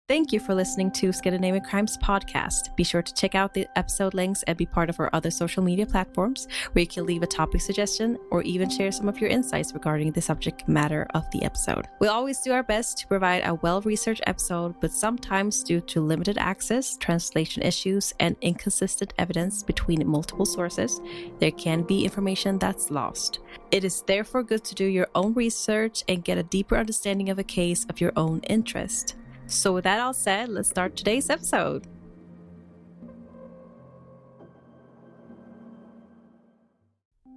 Thank you for listening to Scandinavian Crimes Podcast. Be sure to check out the episode links and be part of our other social media platforms where you can leave a topic suggestion or even share some of your insights regarding the subject matter of the episode. We'll always do our best to provide a well-researched episode, but sometimes due to limited access, translation issues, and inconsistent evidence between multiple sources, there can be information that's lost. It is therefore good to do your own research and get a deeper understanding of a case of your own interest. So with that all said, let's start today's episode.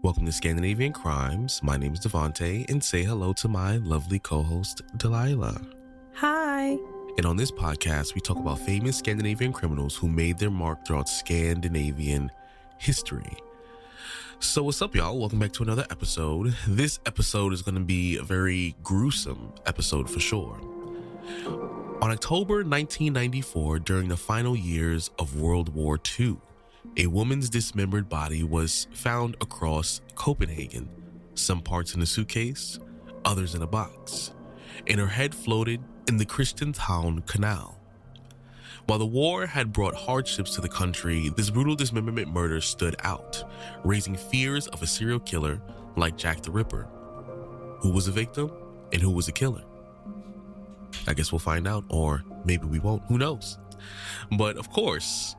Welcome to Scandinavian Crimes. My name is Devante, and say hello to my lovely co-host, Delila. Hi. And on this podcast, we talk about famous Scandinavian criminals who made their mark throughout Scandinavian history. So what's up, y'all? Welcome back to another episode. This episode is going to be a very gruesome episode for sure. On October 1994, during the final years of World War II, a woman's dismembered body was found across Copenhagen, some parts in a suitcase, others in a box, and her head floated in the Christianshavn Canal. While the war had brought hardships to the country, this brutal dismemberment murder stood out, raising fears of a serial killer like Jack the Ripper. Who was a victim and who was a killer? I guess we'll find out, or maybe we won't. Who knows? But of course,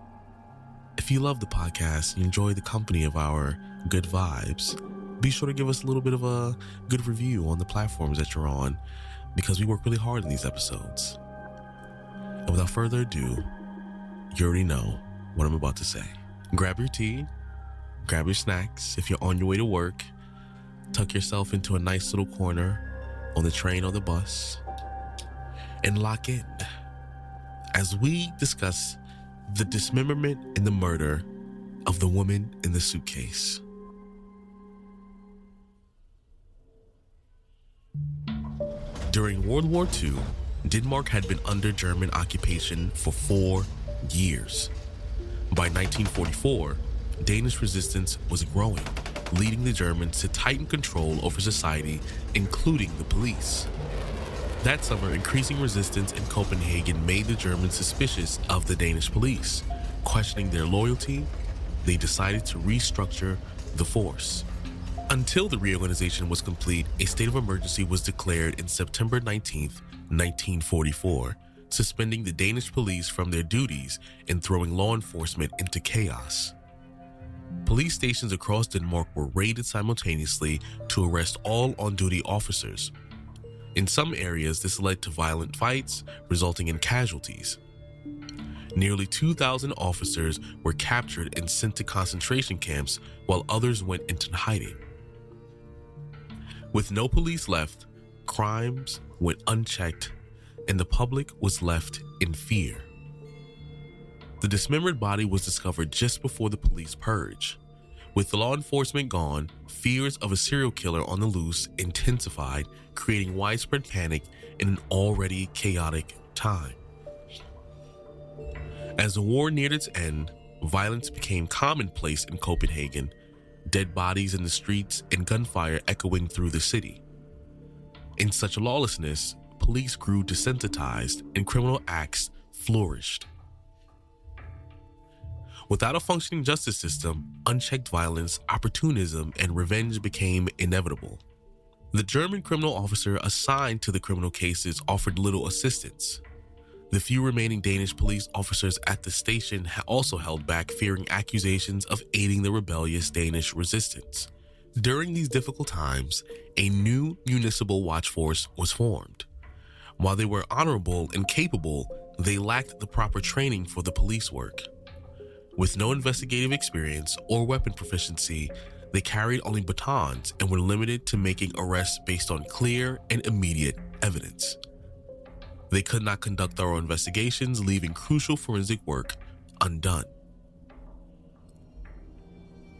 if you love the podcast, you enjoy the company of our good vibes, be sure to give us a little bit of a good review on the platforms that you're on, because we work really hard in these episodes. And without further ado, you already know what I'm about to say. Grab your tea, grab your snacks. If you're on your way to work, tuck yourself into a nice little corner on the train or the bus, and lock in as we discuss the dismemberment and the murder of the woman in the suitcase. During World War II, Denmark had been under German occupation for 4 years. By 1944, Danish resistance was growing, leading the Germans to tighten control over society, including the police. That summer, increasing resistance in Copenhagen made the Germans suspicious of the Danish police. Questioning their loyalty, they decided to restructure the force. Until the reorganization was complete, a state of emergency was declared in September 19th, 1944, suspending the Danish police from their duties and throwing law enforcement into chaos. Police stations across Denmark were raided simultaneously to arrest all on-duty officers. In some areas, this led to violent fights, resulting in casualties. Nearly 2,000 officers were captured and sent to concentration camps, while others went into hiding. With no police left, crimes went unchecked, and the public was left in fear. The dismembered body was discovered just before the police purge. With the law enforcement gone, fears of a serial killer on the loose intensified, creating widespread panic in an already chaotic time. As the war neared its end, violence became commonplace in Copenhagen, dead bodies in the streets and gunfire echoing through the city. In such lawlessness, police grew desensitized and criminal acts flourished. Without a functioning justice system, unchecked violence, opportunism, and revenge became inevitable. The German criminal officer assigned to the criminal cases offered little assistance. The few remaining Danish police officers at the station also held back, fearing accusations of aiding the rebellious Danish resistance. During these difficult times, a new municipal watch force was formed. While they were honorable and capable, they lacked the proper training for the police work. With no investigative experience or weapon proficiency, they carried only batons and were limited to making arrests based on clear and immediate evidence. They could not conduct thorough investigations, leaving crucial forensic work undone.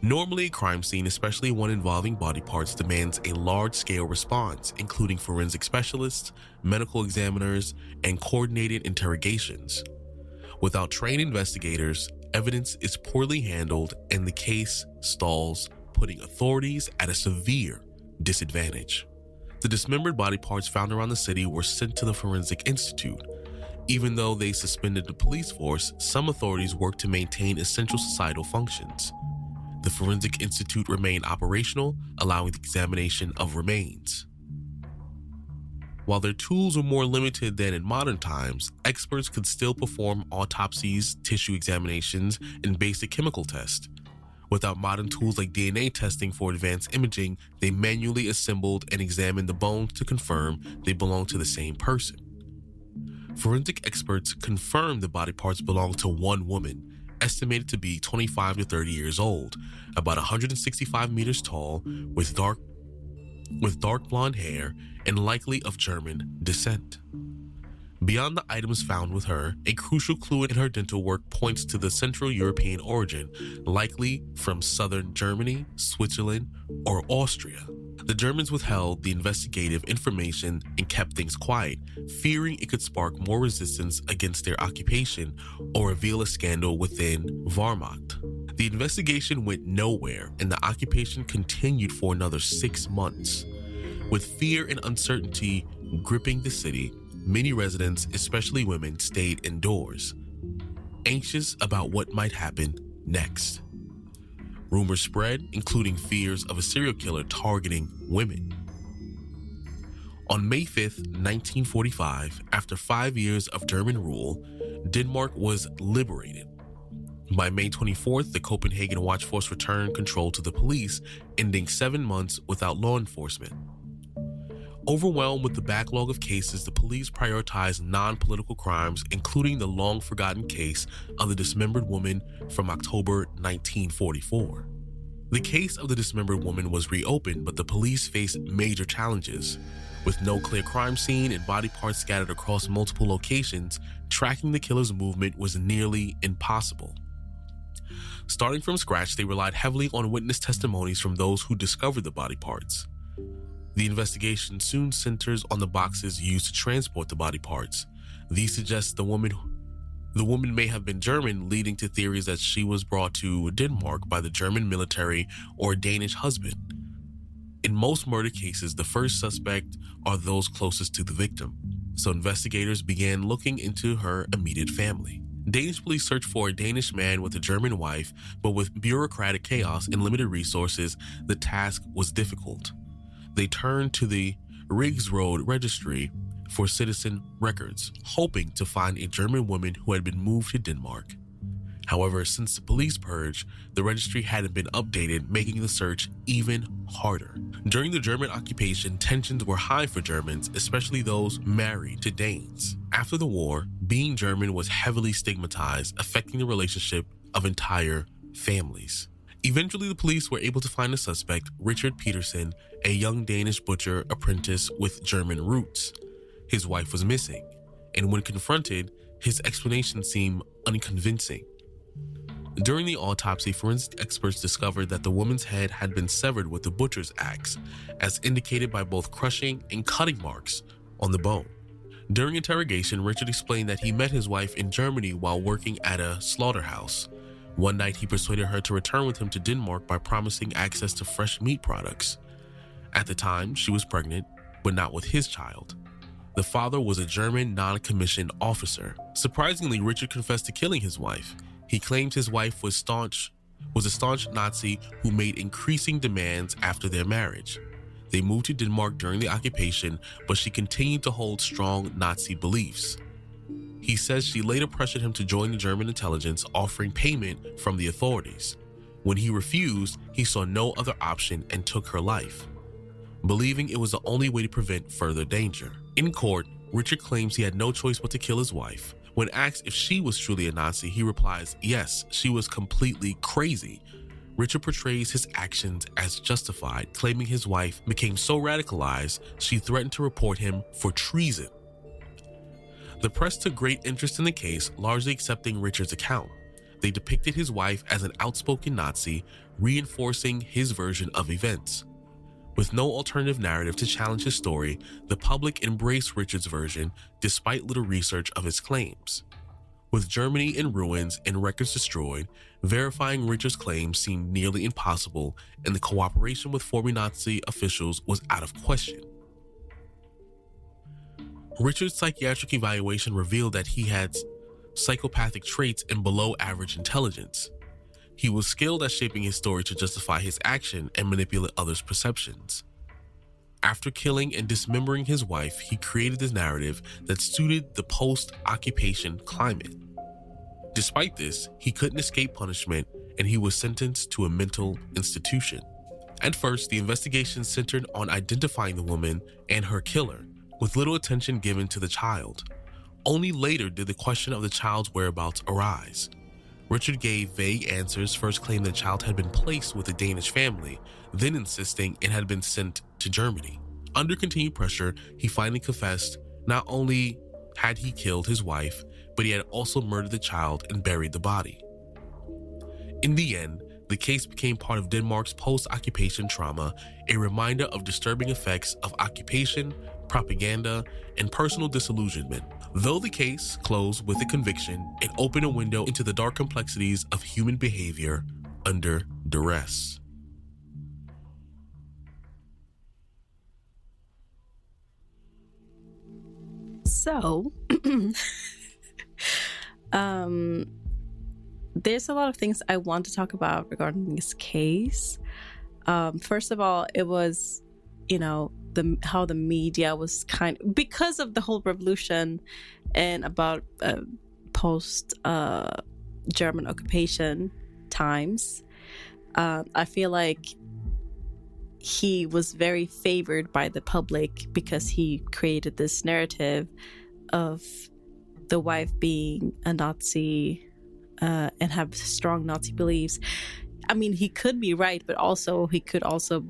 Normally, a crime scene, especially one involving body parts, demands a large-scale response, including forensic specialists, medical examiners, and coordinated interrogations. Without trained investigators, evidence is poorly handled and the case stalls, putting authorities at a severe disadvantage. The dismembered body parts found around the city were sent to the Forensic Institute, Even though they suspended the police force, some authorities worked to maintain essential societal functions. The Forensic Institute remained operational, allowing the examination of remains. While their tools were more limited than in modern times, experts could still perform autopsies, tissue examinations, and basic chemical tests. Without modern tools like DNA testing for advanced imaging, they manually assembled and examined the bones to confirm they belonged to the same person. Forensic experts confirmed the body parts belonged to one woman, estimated to be 25 to 30 years old, about 165 meters tall, with dark blonde hair and likely of German descent. Beyond the items found with her, a crucial clue in her dental work points to the Central European origin, likely from southern Germany, Switzerland, or Austria. The Germans withheld the investigative information and kept things quiet, fearing it could spark more resistance against their occupation or reveal a scandal within Wehrmacht. The investigation went nowhere, and the occupation continued for another 6 months. With fear and uncertainty gripping the city, many residents, especially women, stayed indoors, anxious about what might happen next. Rumors spread, including fears of a serial killer targeting women. On May 5th, 1945, after 5 years of German rule, Denmark was liberated. By May 24th, the Copenhagen Watch Force returned control to the police, ending 7 months without law enforcement. Overwhelmed with the backlog of cases, the police prioritized non-political crimes, including the long-forgotten case of the dismembered woman from October 1944. The case of the dismembered woman was reopened, but the police faced major challenges. With no clear crime scene and body parts scattered across multiple locations, tracking the killer's movement was nearly impossible. Starting from scratch, they relied heavily on witness testimonies from those who discovered the body parts. The investigation soon centers on the boxes used to transport the body parts. These suggest the woman may have been German, leading to theories that she was brought to Denmark by the German military or a Danish husband. In most murder cases, the first suspect are those closest to the victim, so investigators began looking into her immediate family. Danish police searched for a Danish man with a German wife, but with bureaucratic chaos and limited resources, the task was difficult. They turned to the Rigsråd registry for citizen records, hoping to find a German woman who had been moved to Denmark. However, since the police purge, the registry hadn't been updated, making the search even harder. During the German occupation, tensions were high for Germans, especially those married to Danes. After the war, being German was heavily stigmatized, affecting the relationship of entire families. Eventually, the police were able to find the suspect, Richard Peterson, a young Danish butcher apprentice with German roots. His wife was missing, and when confronted, his explanation seemed unconvincing. During the autopsy, forensic experts discovered that the woman's head had been severed with the butcher's axe, as indicated by both crushing and cutting marks on the bone. During interrogation, Richard explained that he met his wife in Germany while working at a slaughterhouse. One night, he persuaded her to return with him to Denmark by promising access to fresh meat products. At the time, she was pregnant, but not with his child. The father was a German non-commissioned officer. Surprisingly, Richard confessed to killing his wife. He claimed his wife was a staunch Nazi who made increasing demands after their marriage. They moved to Denmark during the occupation, but she continued to hold strong Nazi beliefs. He says she later pressured him to join the German intelligence, offering payment from the authorities. When he refused, he saw no other option and took her life, believing it was the only way to prevent further danger. In court, Richard claims he had no choice but to kill his wife. When asked if she was truly a Nazi, he replies, yes, she was completely crazy. Richard portrays his actions as justified, claiming his wife became so radicalized she threatened to report him for treason. The press took great interest in the case, largely accepting Richard's account. They depicted his wife as an outspoken Nazi, reinforcing his version of events. With no alternative narrative to challenge his story, the public embraced Richard's version despite little research of his claims. With Germany in ruins and records destroyed, verifying Richard's claims seemed nearly impossible, and the cooperation with former Nazi officials was out of question. Richard's psychiatric evaluation revealed that he had psychopathic traits and below average intelligence. He was skilled at shaping his story to justify his action and manipulate others' perceptions. After killing and dismembering his wife, he created this narrative that suited the post-occupation climate. Despite this, he couldn't escape punishment and he was sentenced to a mental institution. At first, the investigation centered on identifying the woman and her killer, with little attention given to the child. Only later did the question of the child's whereabouts arise. Richard gave vague answers, first claiming the child had been placed with a Danish family, then insisting it had been sent to Germany. Under continued pressure, he finally confessed not only had he killed his wife, but he had also murdered the child and buried the body. In the end, the case became part of Denmark's post-occupation trauma, a reminder of disturbing effects of occupation, propaganda, and personal disillusionment. Though the case closed with a conviction, it opened a window into the dark complexities of human behavior under duress. So, there's a lot of things I want to talk about regarding this case. First of all, it was, how the media was because of the whole revolution and about post German occupation times. I feel like he was very favored by the public because he created this narrative of the wife being a Nazi and have strong Nazi beliefs. I mean, he could be right, but also he could also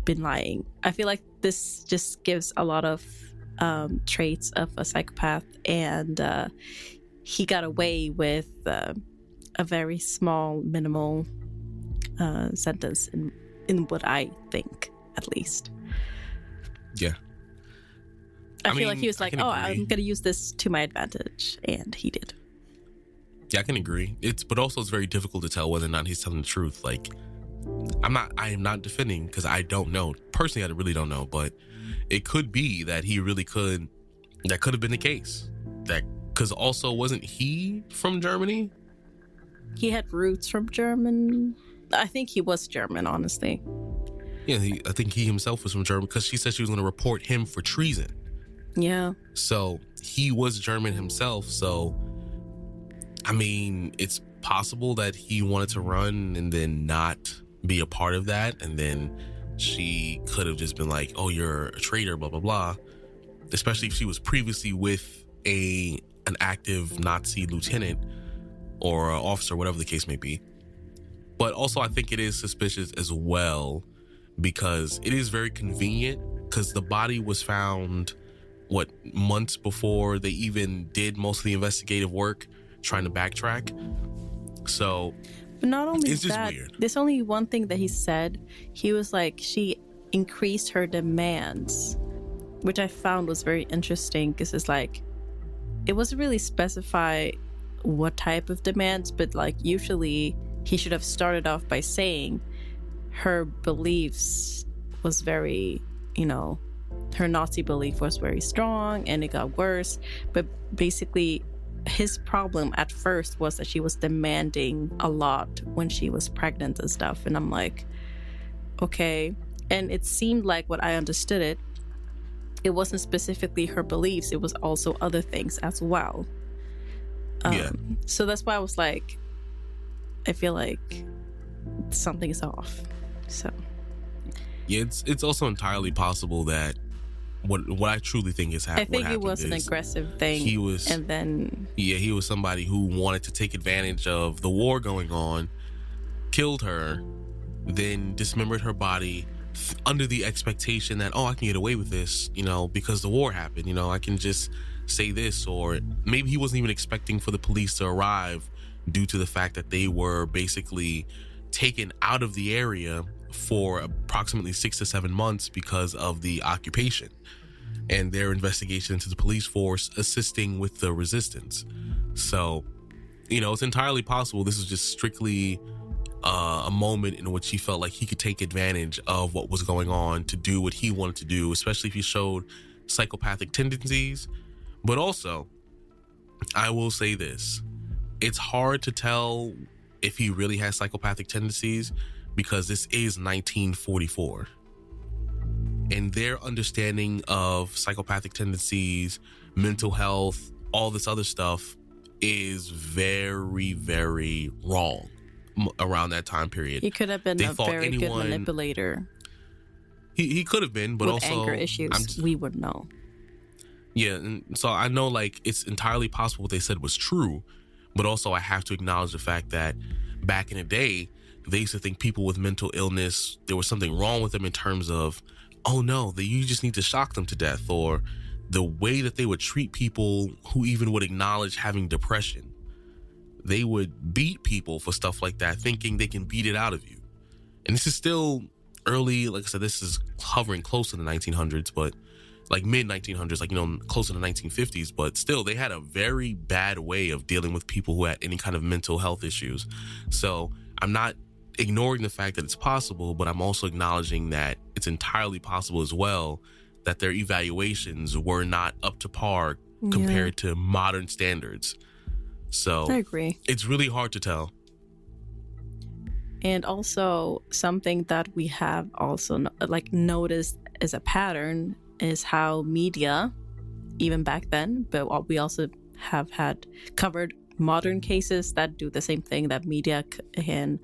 been lying. I feel like this just gives a lot of traits of a psychopath, and he got away with a very small, minimal sentence in what I think, at least. Yeah. I feel like he was like, I'm going to use this to my advantage, and he did. Yeah, I can agree. But also it's very difficult to tell whether or not he's telling the truth. Like, I am not defending because I don't know. Personally, I really don't know, but it could be that he really could. That could have been the case. That because also wasn't he from Germany? He had roots from German. I think he was German, honestly. Yeah, I think he himself was from Germany because she said she was going to report him for treason. Yeah. So he was German himself. So, I mean, it's possible that he wanted to run and then not be a part of that. And then she could have just been like, oh, you're a traitor, blah, blah, blah. Especially if she was previously with an active Nazi lieutenant or officer, whatever the case may be. But also I think it is suspicious as well because it is very convenient because the body was found, months before they even did most of the investigative work, trying to backtrack. So but not only it's just that, weird. There's only one thing that he said. He was like, she increased her demands, which I found was very interesting because it's like, it wasn't really specify what type of demands, but like usually he should have started off by saying her beliefs was very, her Nazi belief was very strong and it got worse. But basically his problem at first was that she was demanding a lot when she was pregnant and stuff. And I'm like, okay. And it seemed like what I understood it wasn't specifically her beliefs. It was also other things as well. So that's why I was like, I feel like something is off. So yeah, it's also entirely possible that what I truly think is happening. I think it was an aggressive thing. He was, and then he was somebody who wanted to take advantage of the war going on, killed her, then dismembered her body under the expectation that, I can get away with this, because the war happened. I can just say this, or maybe he wasn't even expecting for the police to arrive due to the fact that they were basically taken out of the area for approximately 6 to 7 months because of the occupation and their investigation into the police force assisting with the resistance. So, it's entirely possible this is just strictly a moment in which he felt like he could take advantage of what was going on to do what he wanted to do, especially if he showed psychopathic tendencies. But also, I will say this. It's hard to tell if he really has psychopathic tendencies because this is 1944. And their understanding of psychopathic tendencies, mental health, all this other stuff is very, very wrong around that time period. He could have been a very good manipulator. He could have been, but with also anger issues, we would know. Yeah, and so I know like it's entirely possible what they said was true, but also I have to acknowledge the fact that back in the day, they used to think people with mental illness, there was something wrong with them in terms of, oh no, you just need to shock them to death, or the way that they would treat people who even would acknowledge having depression. They would beat people for stuff like that, thinking they can beat it out of you. And this is still early, like I said, this is hovering close to the 1900s, but like mid 1900s, like, close to the 1950s, but still they had a very bad way of dealing with people who had any kind of mental health issues. So I'm not ignoring the fact that it's possible, but I'm also acknowledging that it's entirely possible as well that their evaluations were not up to par compared to modern standards. So I agree. It's really hard to tell. And also something that we have also noticed as a pattern is how media, even back then, but we also have had covered modern cases that do the same thing, that media can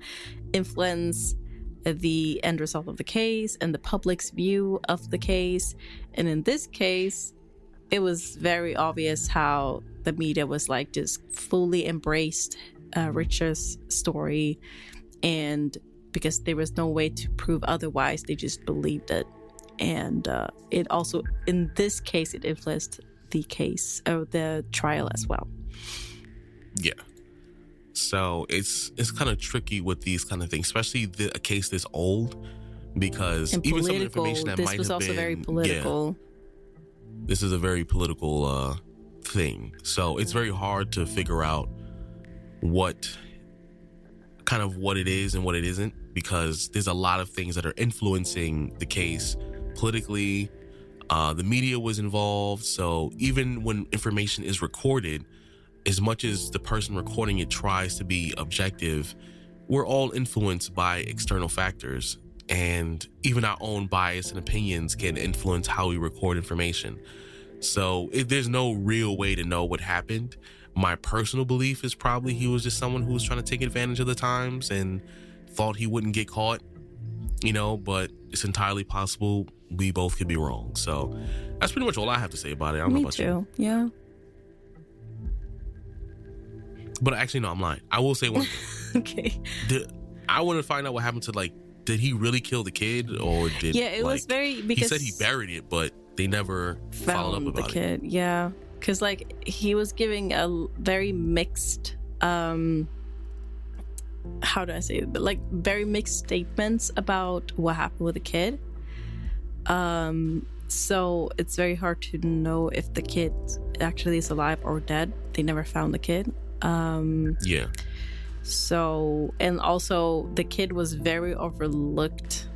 influence the end result of the case and the public's view of the case. And in this case, it was very obvious how the media was like just fully embraced Richard's story, and because there was no way to prove otherwise, they just believed it. And it also, in this case, it influenced the case or the trial as well. Yeah. So it's kind of tricky with these kind of things, especially a case this old, because and even some information that might have been... This was also very political. Yeah, this is a very political thing. So it's very hard to figure out what it is and what it isn't, because there's a lot of things that are influencing the case politically. The media was involved. So even when information is recorded, as much as the person recording it tries to be objective, we're all influenced by external factors, and even our own bias and opinions can influence how we record information. So there's no real way to know what happened. My personal belief is probably he was just someone who was trying to take advantage of the times and thought he wouldn't get caught, but it's entirely possible we both could be wrong. So that's pretty much all I have to say about it. I don't know about you. Yeah. But actually, no, I'm lying. I will say one thing. Okay. I want to find out what happened to, did he really kill the kid, or did... Yeah, it was very... because he said he buried it, but they never followed up about the kid. Yeah. Because, he was giving a very mixed... how do I say it? But, very mixed statements about what happened with the kid. So it's very hard to know if the kid actually is alive or dead. They never found the kid. Yeah. So, and also the kid was very overlooked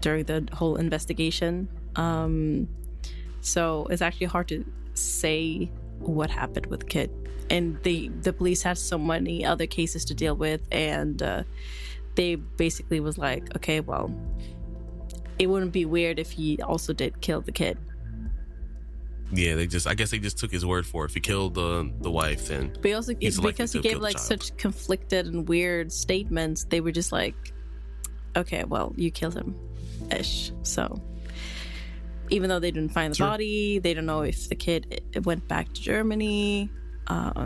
during the whole investigation. So it's actually hard to say what happened with the kid. And the police had so many other cases to deal with, and they basically was like, okay, well, it wouldn't be weird if he also did kill the kid. Yeah, I guess they just took his word for it. If he killed the wife, then... But also, because he gave such conflicted and weird statements, they were just like, okay, well, you killed him, ish. So even though they didn't find the body, they don't know if the kid went back to Germany.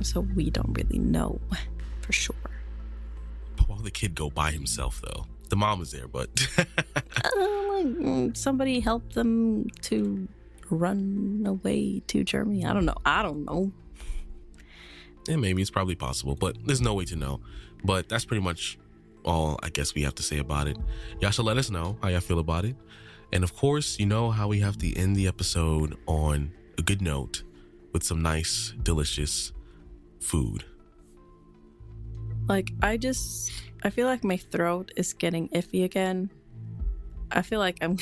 So we don't really know for sure. But why would the kid go by himself, though? The mom was there, but... somebody helped them to run away to Germany. I don't know. And maybe it's probably possible, but there's no way to know. But that's pretty much all I guess we have to say about it. Y'all should let us know how y'all feel about it. And of course, you know how we have to end the episode on a good note with some nice, delicious food. I feel like my throat is getting iffy again. I feel like I'm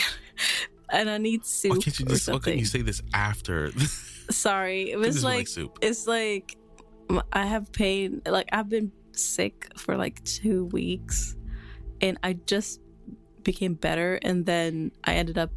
and I need soup. Why can't you just, why couldn't you say this after? Sorry. It I think was this is like soup. it's like I have pain. Like I've been sick for like 2 weeks, and I just became better, and then I ended up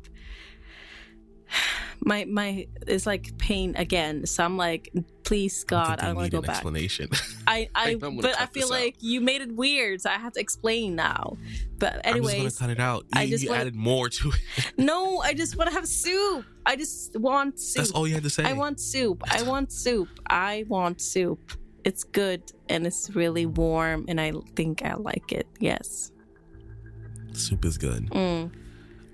my it's like pain again. So I'm like, please God, I don't want to go back. Explanation. I but I feel like you made it weird, so I have to explain now. But anyways, I'm just gonna cut it out. You added more to it. No, I just want to have soup. I just want soup. That's all you had to say. I want soup. I want soup. I want soup. It's good and it's really warm, and I think I like it. Yes. Soup is good.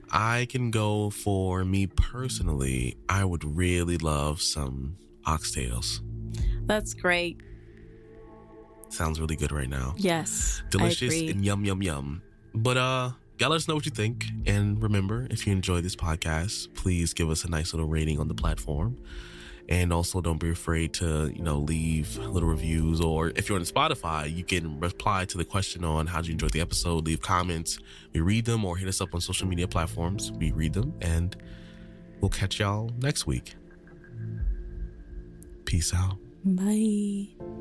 I can go for me personally. I would really love some oxtails. That's great. Sounds really good right now. Yes. Delicious I agree. and yum, yum, yum. But y'all let us know what you think. And remember, if you enjoy this podcast, please give us a nice little rating on the platform. And also don't be afraid to, leave little reviews, or if you're on Spotify, you can reply to the question on how did you enjoy the episode, leave comments. We read them, or hit us up on social media platforms. We read them, and we'll catch y'all next week. Peace out. Bye.